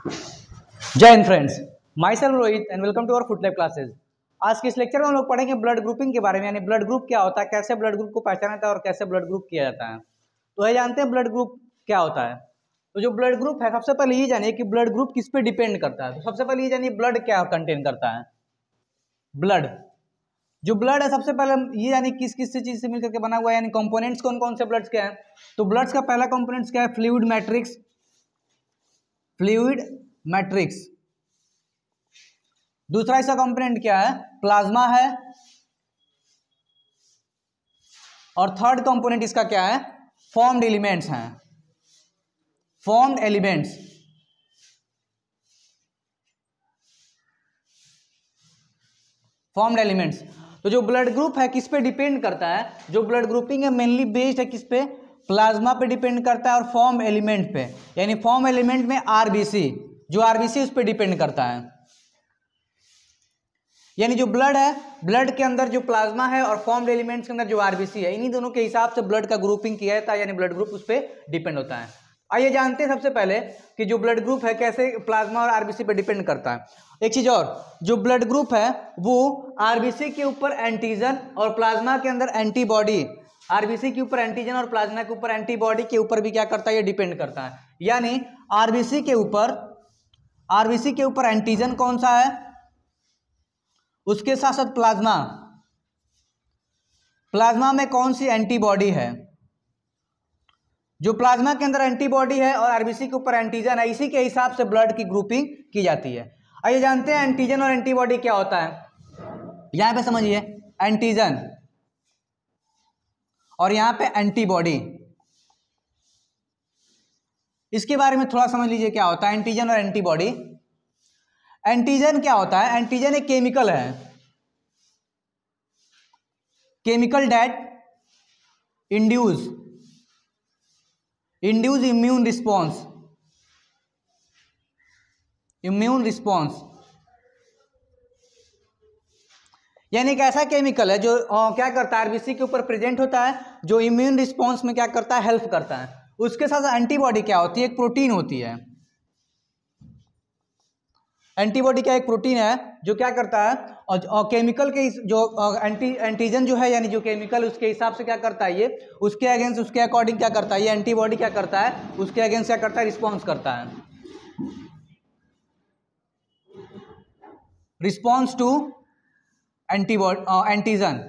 जय Hind friends, myself Rohit and welcome to our foot lab classes. आज के इस लेक्चर में हम लोग पढ़ेंगे ब्लड ग्रुपिंग के बारे में, यानी ब्लड ग्रुप क्या होता है, कैसे ब्लड ग्रुप को पहचाना जाता है और कैसे ब्लड ग्रुप किया जाता है। तो ये जानते हैं ब्लड ग्रुप क्या होता है। तो जो ब्लड ग्रुप है, सबसे पहले ये जानिए कि ब्लड ग्रुप किस पे डिपेंड करता है। तो सबसे पहले ये जानिए ब्लड क्या कंटेन करता है। ब्लड, जो ब्लड है सबसे पहले हम ये यानी किस किस से चीज से मिलकर के बना हुआ है, यानी कंपोनेंट्स कौन कौन से ब्लड्स के हैं। तो ब्लड्स का पहला कंपोनेंट्स क्या है, फ्लूइड मैट्रिक्स। Fluid matrix. दूसरा इसका कंपोनेंट क्या है, प्लाज्मा है। और थर्ड कंपोनेंट इसका क्या है, फॉर्म्ड एलिमेंट्स हैं। Formed elements. Formed elements. तो जो ब्लड ग्रुप है किस पे डिपेंड करता है, जो ब्लड ग्रुपिंग है मेनली बेस्ड है किस पे, प्लाज्मा पे डिपेंड करता है और फॉर्म एलिमेंट पे, यानी फॉर्म एलिमेंट में आरबीसी, जो आरबीसी उस पे डिपेंड करता है। यानी जो ब्लड है, ब्लड के अंदर जो प्लाज्मा है और फॉर्म्ड एलिमेंट्स के अंदर जो आरबीसी है, इन्हीं दोनों के हिसाब से ब्लड का ग्रुपिंग किया जाता है, यानी ब्लड ग्रुप उस पर डिपेंड होता है। आइए जानते हैं सबसे पहले कि जो ब्लड ग्रुप है कैसे प्लाज्मा और आरबीसी पे डिपेंड करता है। एक चीज और, जो ब्लड ग्रुप है वो आरबीसी के ऊपर एंटीजन और प्लाज्मा के अंदर एंटीबॉडी, आरबीसी के ऊपर एंटीजन और प्लाज्मा के ऊपर एंटीबॉडी के ऊपर भी क्या करता है, ये डिपेंड करता है। यानी आरबीसी के ऊपर एंटीजन कौन सा है, उसके साथ साथ प्लाज्मा में कौन सी एंटीबॉडी है। जो प्लाज्मा के अंदर एंटीबॉडी है और आरबीसी के ऊपर एंटीजन है, इसी के हिसाब से ब्लड की ग्रुपिंग की जाती है। आइए जानते हैं एंटीजन और एंटीबॉडी क्या होता है। यहां पे समझिए, एंटीजन और यहां पे एंटीबॉडी, इसके बारे में थोड़ा समझ लीजिए क्या होता है एंटीजन और एंटीबॉडी। एंटीजन क्या होता है, एंटीजन एक केमिकल है, chemical that induce immune response. यानी एक ऐसा केमिकल है जो क्या करता है, आरबीसी के ऊपर प्रेजेंट होता है, जो इम्यून रिस्पॉन्स में क्या करता है, हेल्प करता है। उसके साथ एंटीबॉडी क्या होती है, एक प्रोटीन होती है। एंटीबॉडी क्या एक प्रोटीन है जो क्या करता है, और केमिकल के जो एंटीजन जो है, यानी जो केमिकल उसके हिसाब से क्या करता है, ये उसके अगेंस्ट, उसके अकॉर्डिंग क्या करता है, ये एंटीबॉडी क्या करता है, उसके अगेंस्ट क्या करता है, रिस्पॉन्स करता है, रिस्पॉन्स टू एंटीजन।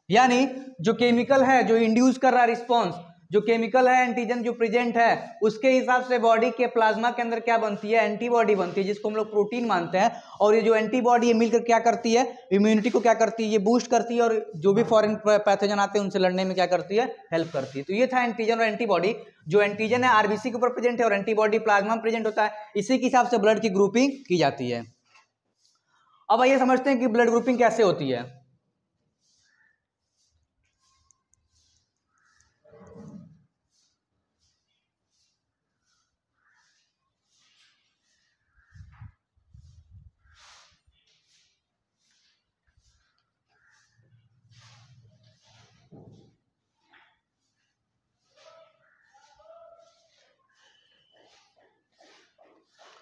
यानी जो केमिकल है जो इंड्यूस कर रहा है रिस्पॉन्स, जो केमिकल है एंटीजन जो प्रेजेंट है, उसके हिसाब से बॉडी के प्लाज्मा के अंदर क्या बनती है, एंटीबॉडी बनती है, जिसको हम लोग प्रोटीन मानते हैं। और ये जो एंटीबॉडी है मिलकर क्या करती है, इम्यूनिटी को क्या करती है, ये बूस्ट करती है, और जो भी फॉरेन पैथोजन आते हैं उनसे लड़ने में क्या करती है, हेल्प करती है। तो ये था एंटीजन और एंटीबॉडी। जो एंटीजन है आरबीसी के ऊपर प्रेजेंट है और एंटीबॉडी प्लाज्मा में प्रेजेंट होता है, इसी के हिसाब से ब्लड की ग्रुपिंग की जाती है। अब आइए समझते हैं कि ब्लड ग्रुपिंग कैसे होती है।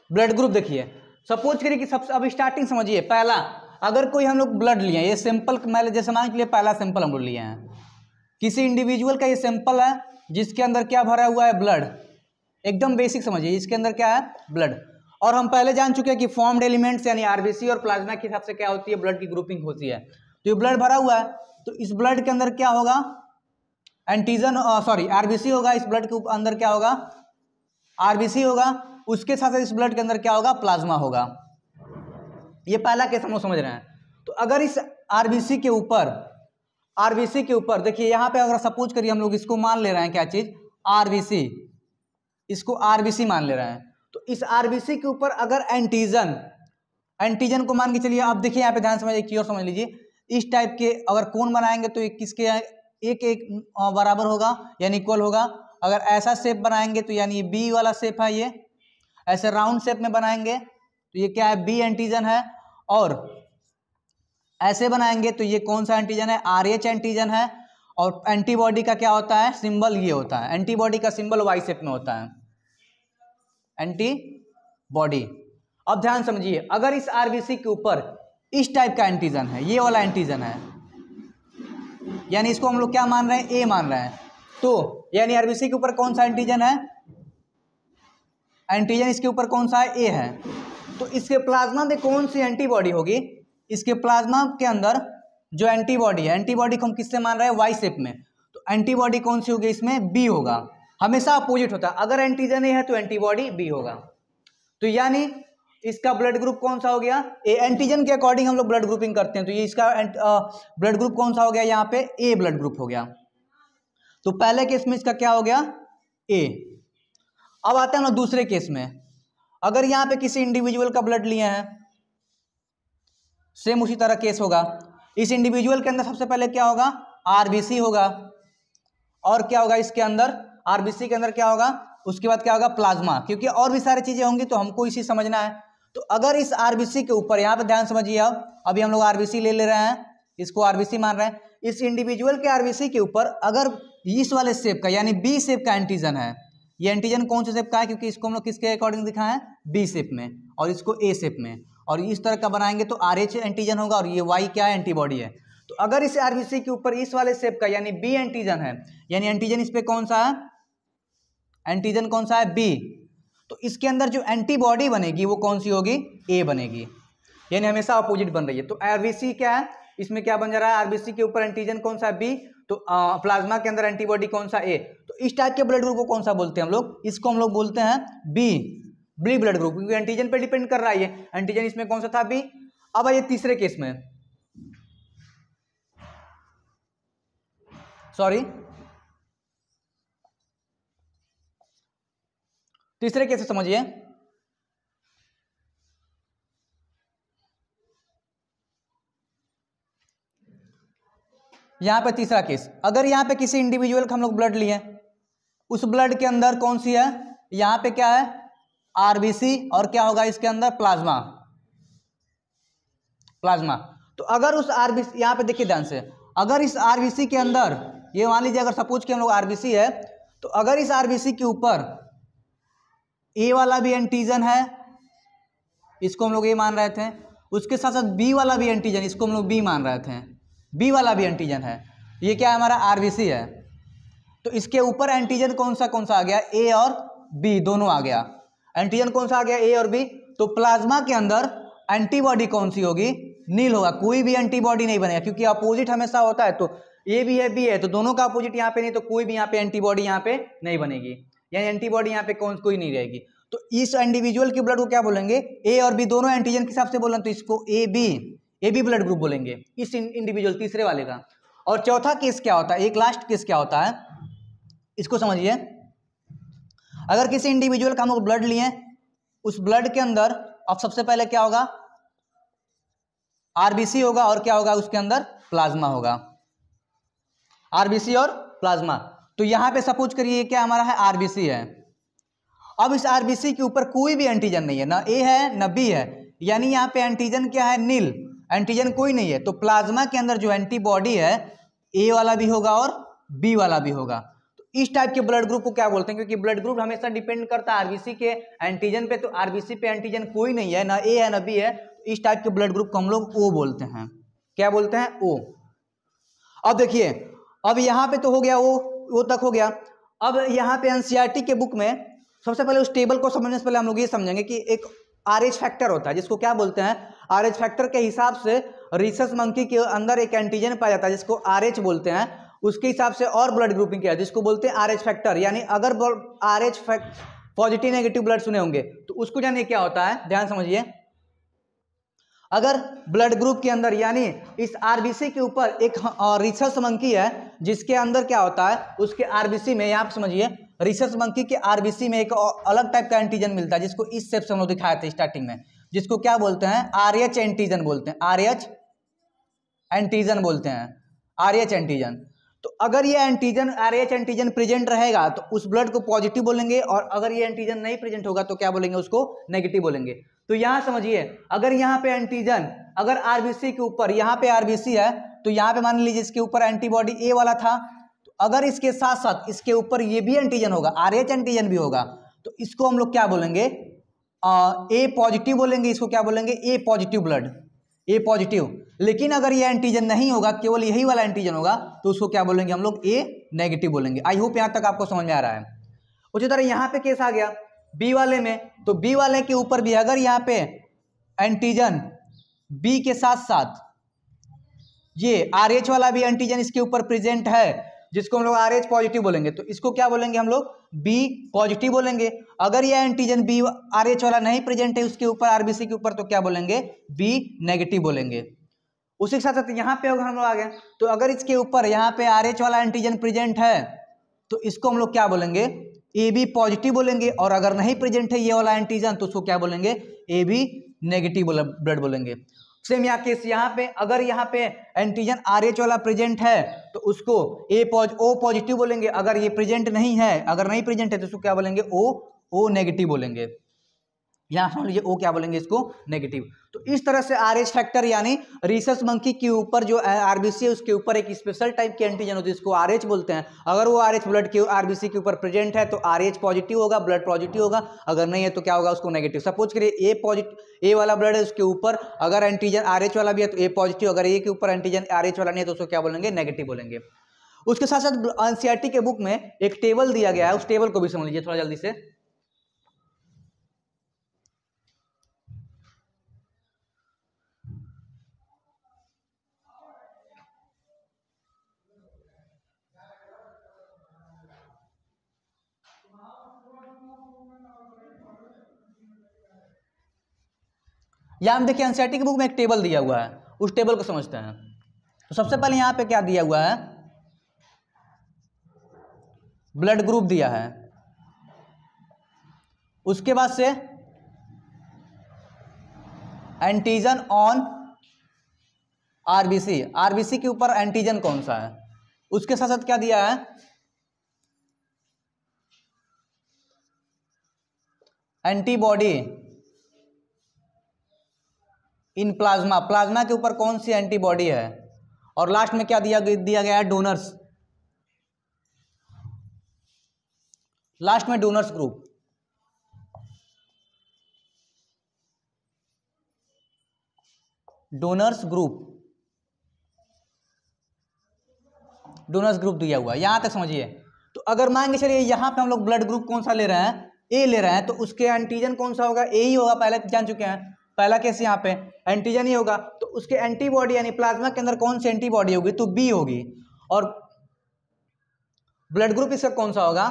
ब्लड ग्रुप देखिए, सपोज करिए कि सबसे अब स्टार्टिंग समझिए, पहला अगर कोई हम लोग ब्लड लिए, ये सैंपल मान जैसे मान के लिए पहला सैंपल हम लोग लिए हैं, किसी इंडिविजुअल का ये सैंपल है जिसके अंदर क्या भरा हुआ है, ब्लड। एकदम बेसिक समझिए, इसके अंदर क्या है, ब्लड। और हम पहले जान चुके हैं कि फॉर्म्ड एलिमेंट्स यानी आरबीसी और प्लाज्मा के हिसाब से क्या होती है, ब्लड की ग्रुपिंग होती है। तो ये ब्लड भरा हुआ है, तो इस ब्लड के अंदर क्या होगा, एंटीजन आरबीसी होगा। इस ब्लड के अंदर क्या होगा, आरबीसी होगा। उसके साथ इस ब्लड के अंदर क्या होगा, प्लाज्मा होगा। ये पहला केस हम लोग समझ रहे हैं। तो अगर इस आरबीसी के ऊपर देखिए, यहां पे अगर सपोज करिए हम लोग इसको मान ले रहे हैं क्या चीज, आरबीसी, इसको आरबीसी मान ले रहे हैं। तो इस आरबीसी के ऊपर अगर एंटीजन को मान के चलिए। अब देखिए यहाँ पे ध्यान समझिए, की और समझ लीजिए, इस टाइप के अगर कोन बनाएंगे तो किसके एक बराबर होगा यानी इक्वल होगा। अगर ऐसा शेप बनाएंगे तो यानी बी वाला शेप है, ये ऐसे राउंड शेप में बनाएंगे तो ये क्या है, बी एंटीजन है। और ऐसे बनाएंगे तो ये कौन सा एंटीजन है, आरएच एंटीजन है। और एंटीबॉडी का क्या होता है, सिंबल ये होता है, एंटीबॉडी का सिंबल वाई शेप में होता है। एंटीबॉडी। अब ध्यान समझिए, अगर इस आरबीसी के ऊपर इस टाइप का एंटीजन है, ये वाला एंटीजन है, यानी इसको हम लोग क्या मान रहे हैं, ए मान रहे हैं, तो यानी आरबीसी के ऊपर कौन सा एंटीजन है, एंटीजन इसके ऊपर कौन सा है, ए है, तो इसके प्लाज्मा में कौन सी एंटीबॉडी होगी, इसके प्लाज्मा के अंदर जो एंटीबॉडी है, एंटीबॉडी को हम किससे मान रहे हैं, वाई शेप में, तो एंटीबॉडी कौन सी होगी इसमें, बी होगा, हमेशा अपोजिट होता है, अगर एंटीजन ए है तो एंटीबॉडी बी होगा, तो यानी इसका ब्लड ग्रुप कौन सा हो गया, ए। एंटीजन के अकॉर्डिंग हम लोग ब्लड ग्रुपिंग करते हैं, तो ये इसका ब्लड ग्रुप कौन सा हो गया, यहाँ पे ए ब्लड ग्रुप हो गया, तो पहले केस में इसका क्या हो गया, ए। अब आते हैं हम लोग दूसरे केस में, अगर यहाँ पे किसी इंडिविजुअल का ब्लड लिए हैं, सेम उसी तरह केस होगा, इस इंडिविजुअल के अंदर सबसे पहले क्या होगा, आरबीसी होगा, और क्या होगा इसके अंदर, आरबीसी के अंदर क्या होगा, उसके बाद क्या होगा, प्लाज्मा, क्योंकि और भी सारी चीजें होंगी तो हमको इसी समझना है। तो अगर इस आरबीसी के ऊपर, यहाँ पे ध्यान समझिए, अब अभी हम लोग आरबीसी ले रहे हैं, इसको आरबीसी मान रहे हैं, इस इंडिविजुअल के आरबीसी के ऊपर अगर इस वाले शेप का यानी बी शेप का एंटीजन है, ये एंटीजन कौन से शेप का है, क्योंकि इसको हम लोग किसके अकॉर्डिंग दिखाए हैं, बी शेप में, और इसको ए शेप में, और इस तरह का बनाएंगे तो आरएच एंटीजन होगा, और ये वाई क्या है, एंटीबॉडी है। तो अगर इस आरबीसी के ऊपर इस वाले शेप का यानी बी एंटीजन है, यानी एंटीजन इस पे कौन सा है, एंटीजन कौन सा है, बी, तो इसके अंदर जो एंटीबॉडी बनेगी वो कौन सी होगी, ए बनेगी, यानी हमेशा अपोजिट बन रही है। तो आरबीसी क्या है, इसमें क्या बन जा रहा है, आरबीसी के ऊपर एंटीजन कौन सा है, बी, तो प्लाज्मा के अंदर एंटीबॉडी कौन सा, ए, तो इस टाइप के ब्लड ग्रुप को कौन सा बोलते हैं हम लोग, इसको हम लोग बोलते हैं बी, बी ब्लड ग्रुप, क्योंकि एंटीजन पे डिपेंड कर रहा है, ये एंटीजन इसमें कौन सा था, बी। अब आइए तीसरे केस में, सॉरी तीसरे केस से समझिए, यहां पे तीसरा केस, अगर यहां पे किसी इंडिविजुअल का हम लोग ब्लड लिए, उस ब्लड के अंदर कौन सी है, यहां पे क्या है, आरबीसी, और क्या होगा इसके अंदर, प्लाज्मा, प्लाज्मा। तो अगर उस आरबीसी, यहां पे देखिए ध्यान से, अगर इस आरबीसी के अंदर, ये मान लीजिए अगर सपोज कि हम लोग आरबीसी है, तो अगर इस आरबीसी के ऊपर ए वाला भी एंटीजन है, इसको हम लोग ए मान रहे थे, उसके साथ साथ बी वाला भी एंटीजन, इसको हम लोग बी मान रहे थे, बी वाला भी एंटीजन है, ये क्या है, हमारा आरबीसी है, तो इसके ऊपर एंटीजन कौन सा आ गया, ए और बी दोनों आ गया, एंटीजन कौन सा आ गया, ए और बी, तो प्लाज्मा के अंदर एंटीबॉडी कौन सी होगी, नील होगा, कोई भी एंटीबॉडी नहीं बनेगा, क्योंकि अपोजिट हमेशा होता है, तो ए भी है, बी है, तो दोनों का अपोजिट यहाँ पे नहीं, तो कोई भी यहाँ पे एंटीबॉडी यहाँ पे नहीं बनेगी, यानी एंटीबॉडी यहाँ पे कोई नहीं रहेगी। तो इस इंडिविजुअल के ब्लड को क्या बोलेंगे, ए और बी दोनों एंटीजन के हिसाब से बोलें तो इसको ए बी ब्लड ग्रुप बोलेंगे, इस इंडिविजुअल तीसरे वाले का। और चौथा केस क्या होता है, एक लास्ट केस क्या होता है, इसको समझिए, अगर किसी इंडिविजुअल का हम लोग ब्लड लिए, उस ब्लड के अंदर अब सबसे पहले क्या होगा, आरबीसी होगा, और क्या होगा उसके अंदर, प्लाज्मा होगा, आरबीसी और प्लाज्मा। तो यहां पे सपोज करिए क्या हमारा है, आरबीसी है, अब इस आरबीसी के ऊपर कोई भी एंटीजन नहीं है, ना ए है ना बी है, यानी यहाँ पे एंटीजन क्या है, नील, एंटीजन कोई नहीं है, तो प्लाज्मा के अंदर जो एंटीबॉडी है, ए वाला भी होगा और बी वाला भी होगा। तो इस टाइप के ब्लड ग्रुप को क्या बोलते हैं, क्योंकि ब्लड ग्रुप हमेशा डिपेंड करता है आरबीसी के एंटीजन पे, तो आरबीसी पे एंटीजन कोई नहीं है, ना ए है ना बी है, तो इस टाइप के ब्लड ग्रुप को हम लोग ओ बोलते हैं, क्या बोलते हैं, ओ। अब देखिए, अब यहाँ पे तो हो गया वो तक हो गया, अब यहाँ पे एनसीईआरटी के बुक में सबसे पहले उस टेबल को समझने से पहले हम लोग ये समझेंगे कि एक आरएच फैक्टर होता है, जिसको क्या बोलते हैं, आरएच फैक्टर के हिसाब से रिसस मंकी के अंदर एक एंटीजन पाया जाता है जिसको आरएच बोलते हैं, उसके हिसाब से और ब्लड ग्रुपिंग किया जिसको बोलते हैं आरएच फैक्टर, यानी अगर आरएच पॉजिटिव नेगेटिव ब्लड सुने होंगे तो उसको जानिए क्या होता है, ध्यान समझिए, अगर ब्लड ग्रुप के अंदर यानी इस आरबीसी के ऊपर एक रिसस मंकी है जिसके अंदर क्या होता है, उसके आरबीसी में, यहाँ समझिए, रिसस मंकी के आरबीसी में एक अलग टाइप का एंटीजन मिलता है जिसको इस शेप से हम लोग दिखाए थे स्टार्टिंग में, जिसको क्या बोलते हैं, आरएच एंटीजन बोलते हैं, आरएच एंटीजन बोलते हैं, आरएच एंटीजन। तो अगर ये एंटीजन आरएच एंटीजन प्रेजेंट रहेगा तो उस ब्लड को पॉजिटिव बोलेंगे, और अगर ये एंटीजन नहीं प्रेजेंट होगा तो क्या बोलेंगे, उसको नेगेटिव बोलेंगे। तो यहाँ समझिए, अगर यहाँ पे एंटीजन, अगर आरबीसी के ऊपर, यहाँ पे आरबीसी है तो यहाँ पे मान लीजिए इसके ऊपर एंटीबॉडी ए वाला था, तो अगर इसके साथ साथ इसके ऊपर ये भी एंटीजन होगा, आरएच एंटीजन भी होगा, तो इसको हम लोग क्या बोलेंगे, ए पॉजिटिव बोलेंगे, इसको क्या बोलेंगे, ए पॉजिटिव ब्लड, ए पॉजिटिव। लेकिन अगर ये एंटीजन नहीं होगा, केवल यही वाला एंटीजन होगा, तो उसको क्या बोलेंगे हम लोग, ए नेगेटिव बोलेंगे। आई होप यहां तक आपको समझ में आ रहा है। उसी तरह यहां पे केस आ गया बी वाले में, तो बी वाले के ऊपर भी अगर यहाँ पे एंटीजन बी के साथ साथ ये RH वाला भी एंटीजन इसके ऊपर प्रेजेंट है, जिसको हम लोग RH पॉजिटिव बोलेंगे, तो इसको क्या बोलेंगे हम लोग, B पॉजिटिव बोलेंगे। अगर यह एंटीजन B RH वाला नहीं प्रेजेंट है उसके ऊपर, RBC के ऊपर, तो क्या बोलेंगे, B नेगेटिव बोलेंगे। उसी के साथ साथ यहाँ पे अगर हम लोग आ गए, तो अगर इसके ऊपर यहाँ पे RH वाला एंटीजन प्रेजेंट है, तो इसको हम लोग क्या बोलेंगे, AB पॉजिटिव बोलेंगे। और अगर नहीं प्रेजेंट है ये वाला एंटीजन, तो उसको क्या बोलेंगे, AB नेगेटिव ब्लड बोलेंगे। सेम यहाँ केस यहाँ पे, अगर यहाँ पे एंटीजन RH वाला प्रेजेंट है, तो उसको O पॉजिटिव बोलेंगे। अगर ये प्रेजेंट नहीं है, अगर नहीं प्रेजेंट है, तो उसको क्या बोलेंगे, O नेगेटिव बोलेंगे। यहाँ समझ लीजिए O क्या बोलेंगे, इसको नेगेटिव। तो इस तरह से RH फैक्टर यानी रीसस मंकी के ऊपर जो RBC है उसके ऊपर एक स्पेशल टाइप की एंटीजन होती है, इसको RH बोलते हैं। अगर वो RH ब्लड के RBC के ऊपर प्रेजेंट है तो RH पॉजिटिव होगा, ब्लड पॉजिटिव होगा। अगर नहीं है तो क्या होगा, उसको नेगेटिव। सपोज करिए A वाला ब्लड है, उसके ऊपर अगर एंटीजन RH वाला भी है तो A पॉजिटिव, अगर A के ऊपर एंटीजन RH वाला नहीं है तो उसको क्या बोलेंगे, नेगेटिव बोलेंगे। उसके साथ साथ NCERT के बुक में एक टेबल दिया गया है, उस टेबल को भी समझ लीजिए थोड़ा जल्दी से। यहां हम देखिए एनसीईआरटी की बुक में एक टेबल दिया हुआ है, उस टेबल को समझते हैं। तो सबसे पहले यहां पे क्या दिया हुआ है, ब्लड ग्रुप दिया है। उसके बाद से एंटीजन ऑन आरबीसी, आरबीसी के ऊपर एंटीजन कौन सा है। उसके साथ साथ क्या दिया है, एंटीबॉडी इन प्लाज्मा, प्लाज्मा के ऊपर कौन सी एंटीबॉडी है। और लास्ट में क्या दिया गया है, डोनर्स, लास्ट में donors group. Donors group, donors group दिया हुआ है, यहां तक समझिए। तो अगर मान के चलिए यहां पे हम लोग ब्लड ग्रुप कौन सा ले रहे हैं, ए ले रहे हैं, तो उसके एंटीजन कौन सा होगा, ए ही होगा। पहले जान चुके हैं, पहला केस यहाँ पे एंटीजन ही होगा। तो उसके एंटीबॉडी यानी प्लाज्मा के अंदर कौन सी एंटीबॉडी होगी, तो बी होगी। और ब्लड ग्रुप इसका कौन सा होगा,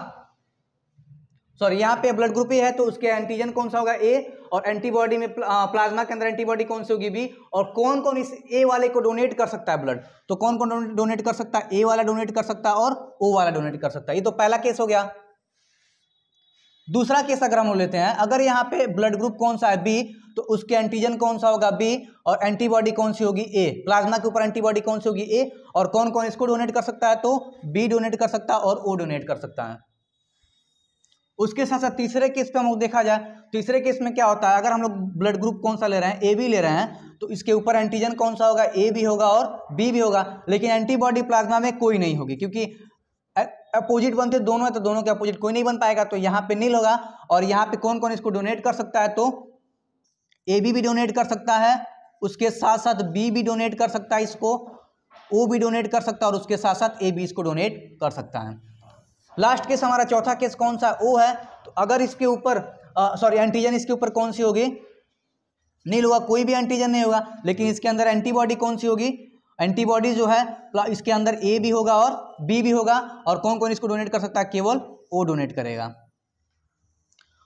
सॉरी यहाँ पे ब्लड ग्रुप ही है, तो उसके एंटीजन कौन सा होगा, ए। और एंटीबॉडी में प्लाज्मा के अंदर एंटीबॉडी कौन सी होगी, बी। और कौन कौन इस ए वाले को डोनेट कर सकता है ब्लड, तो कौन कौन डोनेट कर सकता है, ए वाला डोनेट कर सकता है और ओ वाला डोनेट कर सकता है। ये तो पहला केस हो गया। दूसरा केस अगर हम लेते हैं, अगर यहाँ पे ब्लड ग्रुप कौन सा है, बी, तो उसके एंटीजन कौन सा होगा, बी। और एंटीबॉडी कौन सी होगी, ए। प्लाज्मा के ऊपर एंटीबॉडी कौन सी होगी, ए। और कौन कौन इसको डोनेट कर सकता है, तो बी डोनेट कर सकता है और ओ डोनेट कर सकता है। उसके साथ साथ तीसरे केस पे हम लोग देखा जाए, तीसरे केस में क्या होता है, अगर हम लोग ब्लड ग्रुप कौन सा ले रहे हैं, ए बी ले रहे हैं, तो इसके ऊपर एंटीजन कौन सा होगा, ए भी होगा और बी भी होगा। लेकिन एंटीबॉडी प्लाज्मा में कोई नहीं होगी, क्योंकि अपोजिट बनते दोनों है, तो दोनों के अपोजिट कोई नहीं बन पाएगा, तो यहाँ पे नील होगा। और यहाँ पे कौन कौन इसको डोनेट कर सकता है, तो ए बी भी डोनेट कर सकता है, उसके साथ साथ बी भी डोनेट कर सकता है इसको, ओ भी डोनेट कर सकता है, और उसके साथ साथ ए बी इसको डोनेट कर सकता है। लास्ट केस हमारा चौथा केस कौन सा, ओ है। तो अगर इसके ऊपर सॉरी एंटीजन इसके ऊपर कौन सी होगी, नील होगा, कोई भी एंटीजन नहीं होगा। लेकिन इसके अंदर एंटीबॉडी कौन सी होगी, एंटीबॉडी जो है इसके अंदर ए भी होगा और बी भी होगा। और कौन कौन इसको डोनेट कर सकता है, केवल ओ डोनेट करेगा।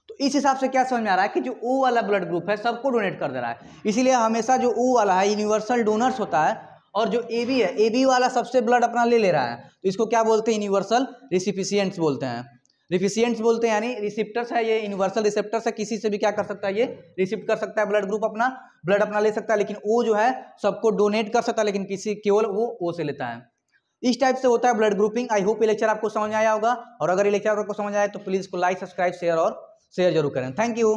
तो इस हिसाब से क्या समझ में आ रहा है कि जो ओ वाला ब्लड ग्रुप है सबको डोनेट कर दे रहा है। इसीलिए हमेशा जो ओ वाला है यूनिवर्सल डोनर्स होता है, और जो ए बी है, ए बी वाला सबसे ब्लड अपना ले रहा है, तो इसको क्या बोलते हैं, यूनिवर्सल रिसिपिशिएंट्स बोलते हैं। रिसिपिशिएंट्स बोलते हैं यानी रिसिप्टर्स है, ये यूनिवर्सल रिसेप्टर्स है, किसी से भी क्या कर सकता है, ये रिसिप्ट कर सकता है ब्लड ग्रुप, अपना ब्लड अपना ले सकता है। लेकिन ओ जो है सबको डोनेट कर सकता है, लेकिन किसी केवल वो ओ से लेता है। इस टाइप से होता है ब्लड ग्रुपिंग। आई होप ये लेक्चर आपको समझ आया होगा, और अगर ये लेक्चर आपको समझ आया तो प्लीज इसको लाइक, सब्सक्राइब, शेयर जरूर करें। Thank you.